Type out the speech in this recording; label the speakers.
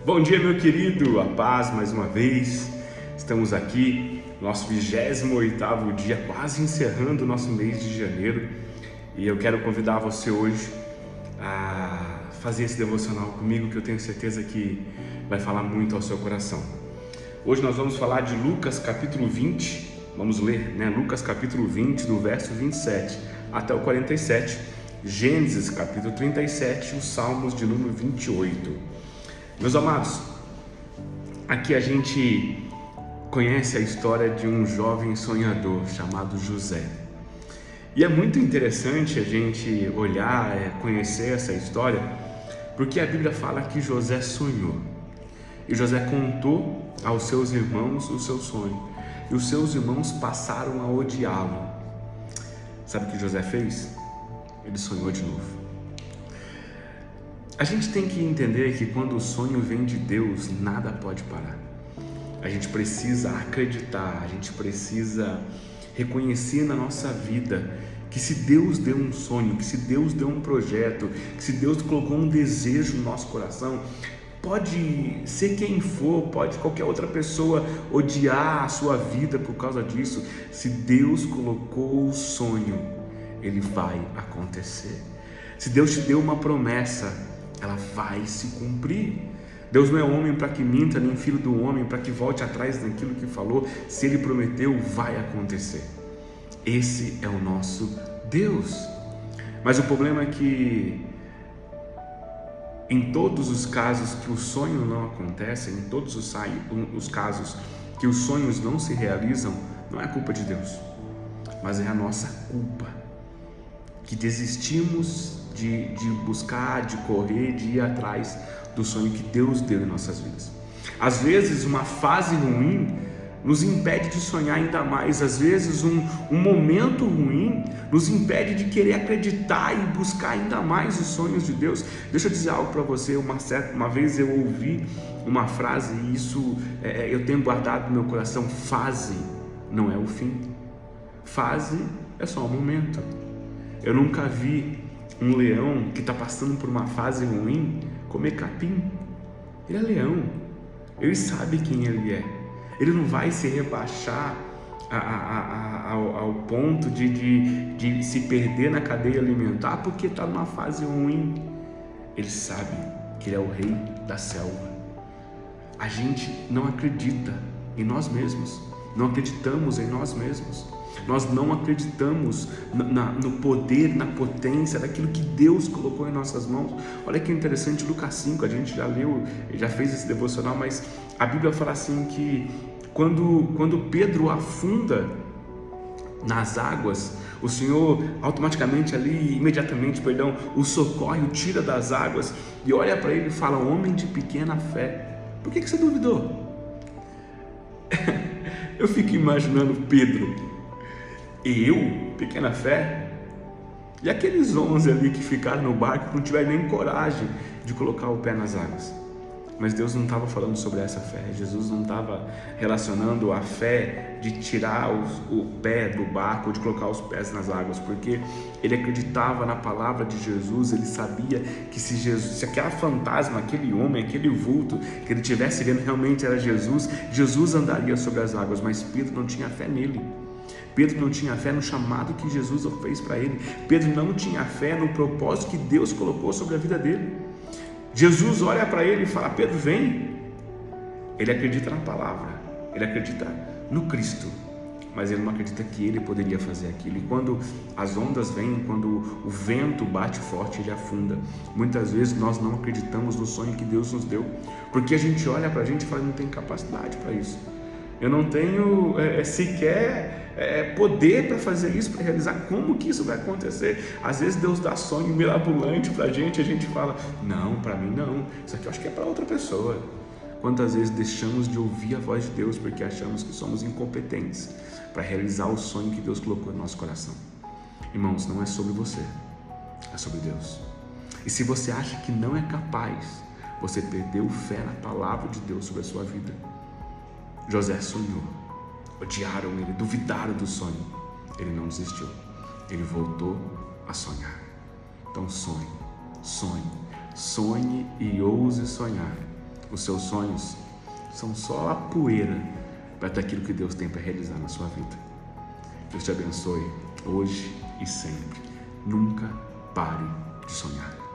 Speaker 1: Bom dia, meu querido, a paz mais uma vez. Estamos aqui, nosso 28º dia, quase encerrando o nosso mês de janeiro. E eu quero convidar você hoje a fazer esse devocional comigo, que eu tenho certeza que vai falar muito ao seu coração. Hoje nós vamos falar de Lucas capítulo 20, vamos ler, Lucas capítulo 20, do verso 27 até o 47, Gênesis capítulo 37 e os Salmos de número 28. Meus amados, aqui a gente conhece a história de um jovem sonhador chamado José. E é muito interessante a gente olhar, conhecer essa história, porque a Bíblia fala que José sonhou. E José contou aos seus irmãos o seu sonho. E os seus irmãos passaram a odiá-lo. Sabe o que José fez? Ele sonhou de novo. A gente tem que entender que quando o sonho vem de Deus, nada pode parar. A gente precisa acreditar, a gente precisa reconhecer na nossa vida que se Deus deu um sonho, que se Deus deu um projeto, que se Deus colocou um desejo no nosso coração, pode ser quem for, pode qualquer outra pessoa odiar a sua vida por causa disso. Se Deus colocou o sonho, ele vai acontecer. Se Deus te deu uma promessa, ela vai se cumprir. Deus não é homem para que minta, nem filho do homem para que volte atrás daquilo que falou. Se ele prometeu, vai acontecer. Esse é o nosso Deus. Mas o problema é que em todos os casos que o sonho não acontece, em todos os casos que os sonhos não se realizam, não é culpa de Deus, mas é a nossa culpa, que desistimos de buscar, de correr, de ir atrás do sonho que Deus deu em nossas vidas. Às vezes uma fase ruim nos impede de sonhar ainda mais. Às vezes um momento ruim nos impede de querer acreditar e buscar ainda mais os sonhos de Deus. Deixa eu dizer algo para você. Uma vez eu ouvi uma frase e isso eu tenho guardado no meu coração: fase não é o fim, fase é só um momento. Eu nunca vi um leão que está passando por uma fase ruim comer capim. Ele é leão, ele sabe quem ele é. Ele não vai se rebaixar ao ponto de se perder na cadeia alimentar porque está numa fase ruim. Ele sabe que ele é o rei da selva. A gente não acredita em nós mesmos, não acreditamos em nós mesmos. Nós não acreditamos no poder, na potência daquilo que Deus colocou em nossas mãos. Olha que interessante, Lucas 5, a gente já leu, já fez esse devocional, mas a Bíblia fala assim que quando Pedro afunda nas águas, o Senhor automaticamente imediatamente, o socorre, o tira das águas e olha para ele e fala: homem de pequena fé, por que você duvidou? Eu fico imaginando Pedro, pequena fé, e aqueles 11 ali que ficaram no barco, que não tiveram nem coragem de colocar o pé nas águas. Mas Deus não estava falando sobre essa fé. Jesus não estava relacionando a fé de tirar o pé do barco, ou de colocar os pés nas águas, porque ele acreditava na palavra de Jesus. Ele sabia que se aquela fantasma, aquele homem, aquele vulto que ele estivesse vendo realmente era Jesus, Jesus andaria sobre as águas. Mas Pedro não tinha fé nele. Pedro não tinha fé no chamado que Jesus fez para ele. Pedro não tinha fé no propósito que Deus colocou sobre a vida dele. Jesus olha para ele e fala: Pedro, vem. Ele acredita na palavra, ele acredita no Cristo, mas ele não acredita que ele poderia fazer aquilo. E quando as ondas vêm, quando o vento bate forte, ele afunda. Muitas vezes nós não acreditamos no sonho que Deus nos deu, porque a gente olha para a gente e fala: não tem capacidade para isso, eu não tenho sequer poder para fazer isso, para realizar. Como que isso vai acontecer? Às vezes Deus dá sonho mirabolante para a gente fala: não, para mim não, isso aqui eu acho que é para outra pessoa. Quantas vezes deixamos de ouvir a voz de Deus porque achamos que somos incompetentes para realizar o sonho que Deus colocou no nosso coração? Irmãos, não é sobre você, é sobre Deus. E se você acha que não é capaz, você perdeu fé na palavra de Deus sobre a sua vida. José sonhou, odiaram ele, duvidaram do sonho. Ele não desistiu, ele voltou a sonhar. Então sonhe e ouse sonhar, Os seus sonhos são só a poeira para aquilo que Deus tem para realizar na sua vida. Deus te abençoe hoje e sempre. Nunca pare de sonhar.